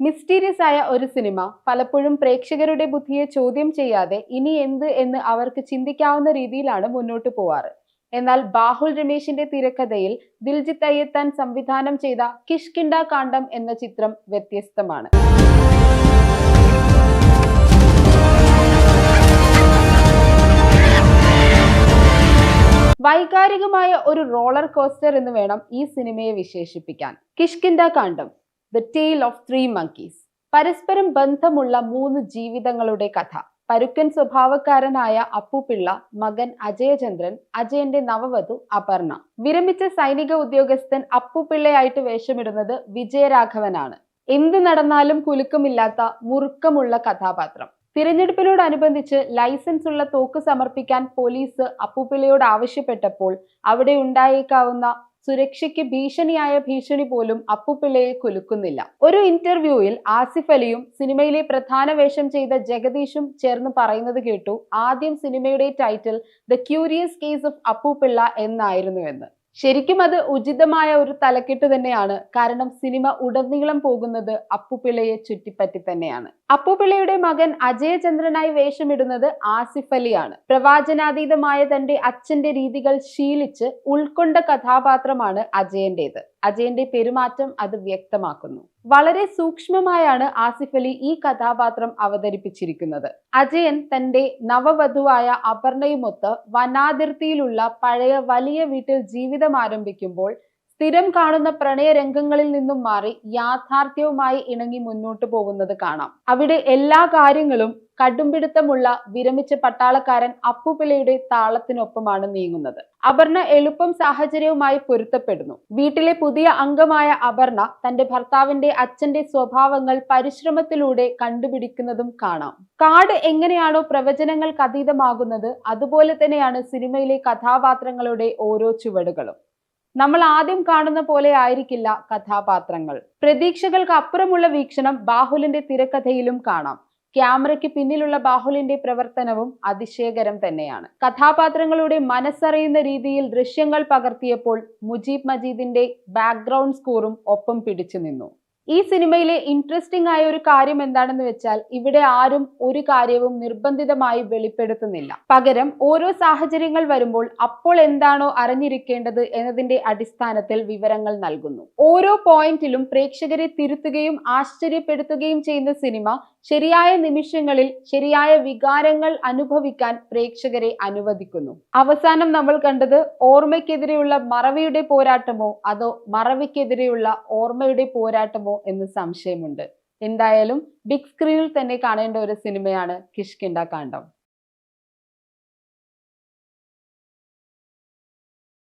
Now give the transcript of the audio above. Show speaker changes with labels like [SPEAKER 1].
[SPEAKER 1] Mysterious ആയ ഒരു cinema പലപ്പോഴും പ്രേക്ഷകരുടെ ബുദ്ധിയെ ചോദ്യം ചെയ്യാതെ ഇനി എന്ത് എന്ന് അവർക്ക് ചിന്തിക്കാവുന്ന രീതിയിലാണ് മുന്നോട്ട് പോവാറ്. എന്നാൽ ബാഹുൽ രമേശിന്റെ തിരക്കഥയിൽ ദിൽജിത്ത് അയ്യത്താൻ സംവിധാനം ചെയ്ത കിഷ്കിന്ധ കാണ്ഡം എന്ന ചിത്രം വ്യത്യസ്തമാണ്. വൈകാരികമായ ഒരു റോളർ കോസ്റ്റർ എന്ന് വേണം ഈ സിനിമയെ വിശേഷിപ്പിക്കാൻ. Kishkindha Kandam, the tale of three monkeys. പരസ്പരം ബന്ധമുള്ള 3 ജീവിതങ്ങളുടെ കഥ. പരുക്കൻ സ്വഭാവക്കാരനായ അപ്പുപിള്ള, മകൻ അജയചന്ദ്രൻ, അജയന്റെ നവവധു അപർണ. വിരമിച്ച സൈനിക ഉദ്യോഗസ്ഥൻ അപ്പുപിള്ളയായിട്ട് വേഷമിടുന്നത് വിജയരാഘവനാണ്. എന്ത് നടന്നാലും കുലുക്കമില്ലാത്ത മുറുക്കമുള്ള കഥാപാത്രം. തിരഞ്ഞെടുപ്പിനോടനുബന്ധിച്ച് ലൈസൻസ് ഉള്ള തോക്ക് സമർപ്പിക്കാൻ പോലീസ് അപ്പുപിള്ളയോട് ആവശ്യപ്പെട്ടപ്പോൾ അവിടെ ഉണ്ടായേക്കാവുന്ന സുരക്ഷയ്ക്ക് ഭീഷണിയായ ഭീഷണി പോലും അപ്പുപിള്ളയെ കുലുക്കുന്നില്ല. ഒരു ഇന്റർവ്യൂവിൽ ആസിഫ് അലിയും സിനിമയിലെ പ്രധാന വേഷം ചെയ്ത ജഗദീഷും ചേർന്ന് പറയുന്നത് കേട്ടു, ആദ്യം സിനിമയുടെ title the curious case of Appupillai എന്നായിരുന്നുവെന്ന്. ശരിക്കും അത് ഉചിതമായ ഒരു തലക്കെട്ട് തന്നെയാണ്. കാരണം സിനിമ ഉടനീളം പോകുന്നത് അപ്പുപിള്ളയെ ചുറ്റിപ്പറ്റി തന്നെയാണ്. അപ്പുപിള്ളയുടെ മകൻ അജയചന്ദ്രനായി വേഷമിടുന്നത് ആസിഫ് അലിയാണ്. പ്രവാചനാതീതമായ തന്റെ അച്ഛന്റെ രീതികൾ ശീലിച്ച് ഉൾക്കൊണ്ട കഥാപാത്രമാണ് അജയന്റേത്. അജയന്റെ പെരുമാറ്റം അത് വ്യക്തമാക്കുന്നു. വളരെ സൂക്ഷ്മമായാണ് ആസിഫ് അലി ഈ കഥാപാത്രം അവതരിപ്പിച്ചിരിക്കുന്നത്. അജയൻ തന്റെ നവവധുവായ അപർണയുമൊത്ത് വനാതിർത്തിയിലുള്ള പഴയ വലിയ വീട്ടിൽ ജീവിതം ആരംഭിക്കുമ്പോൾ സ്ഥിരം കാണുന്ന പ്രണയരംഗങ്ങളിൽ നിന്നും മാറി യാഥാർത്ഥ്യവുമായി ഇണങ്ങി മുന്നോട്ട് പോകുന്നത് കാണാം. അവിടെ എല്ലാ കാര്യങ്ങളും കടുംപിടുത്തമുള്ള വിരമിച്ച പട്ടാളക്കാരൻ അപ്പുപിള്ളയുടെ താളത്തിനൊപ്പമാണ് നീങ്ങുന്നത്. അപർണ എളുപ്പം സാഹചര്യവുമായി പൊരുത്തപ്പെടുന്നു. വീട്ടിലെ പുതിയ അംഗമായ അപർണ തന്റെ ഭർത്താവിന്റെ അച്ഛന്റെ സ്വഭാവങ്ങൾ പരിശ്രമത്തിലൂടെ കണ്ടുപിടിക്കുന്നതും കാണാം. കാട് എങ്ങനെയാണോ പ്രവചനങ്ങൾക്ക് അതീതമാകുന്നത്, അതുപോലെ തന്നെയാണ് സിനിമയിലെ കഥാപാത്രങ്ങളുടെ ഓരോ ചുവടുകളും. നമ്മൾ ആദ്യം കാണുന്ന പോലെ ആയിരിക്കില്ല കഥാപാത്രങ്ങൾ. പ്രതീക്ഷകൾക്ക് അപ്പുറമുള്ള വീക്ഷണം ബാഹുലിന്റെ തിരക്കഥയിലും കാണാം. ക്യാമറയ്ക്ക് പിന്നിലുള്ള ബാഹുലിന്റെ പ്രവർത്തനവും അതിശയകരം തന്നെയാണ്. കഥാപാത്രങ്ങളുടെ മനസ്സറിയുന്ന രീതിയിൽ ദൃശ്യങ്ങൾ പകർത്തിയപ്പോൾ മുജീബ് മജീദിന്റെ ബാക്ക്ഗ്രൗണ്ട് സ്കോറും ഒപ്പം പിടിച്ചു നിന്നു. ഈ സിനിമയിലെ ഇൻട്രസ്റ്റിംഗ് ആയ ഒരു കാര്യം എന്താണെന്ന് വെച്ചാൽ, ഇവിടെ ആരും ഒരു കാര്യവും നിർബന്ധിതമായി വെളിപ്പെടുത്തുന്നില്ല. പകരം ഓരോ സാഹചര്യങ്ങൾ വരുമ്പോൾ അപ്പോൾ എന്താണോ അറിഞ്ഞിരിക്കേണ്ടത് എന്നതിന്റെ അടിസ്ഥാനത്തിൽ വിവരങ്ങൾ നൽകുന്നു. ഓരോ പോയിന്റിലും പ്രേക്ഷകരെ തിരുത്തുകയും ആശ്ചര്യപ്പെടുത്തുകയും ചെയ്യുന്ന സിനിമ ശരിയായ നിമിഷങ്ങളിൽ ശരിയായ വികാരങ്ങൾ അനുഭവിക്കാൻ പ്രേക്ഷകരെ അനുവദിക്കുന്നു. അവസാനം നമ്മൾ കണ്ടത് ഓർമ്മയ്ക്കെതിരെയുള്ള മറവിയുടെ പോരാട്ടമോ അതോ മറവിക്കെതിരെയുള്ള ഓർമ്മയുടെ പോരാട്ടമോ എന്ന് സംശയമുണ്ട്. എന്തായാലും ബിഗ് സ്ക്രീനിൽ തന്നെ കാണേണ്ട ഒരു സിനിമയാണ് കിഷ്കിന്ധ കാണ്ഡം.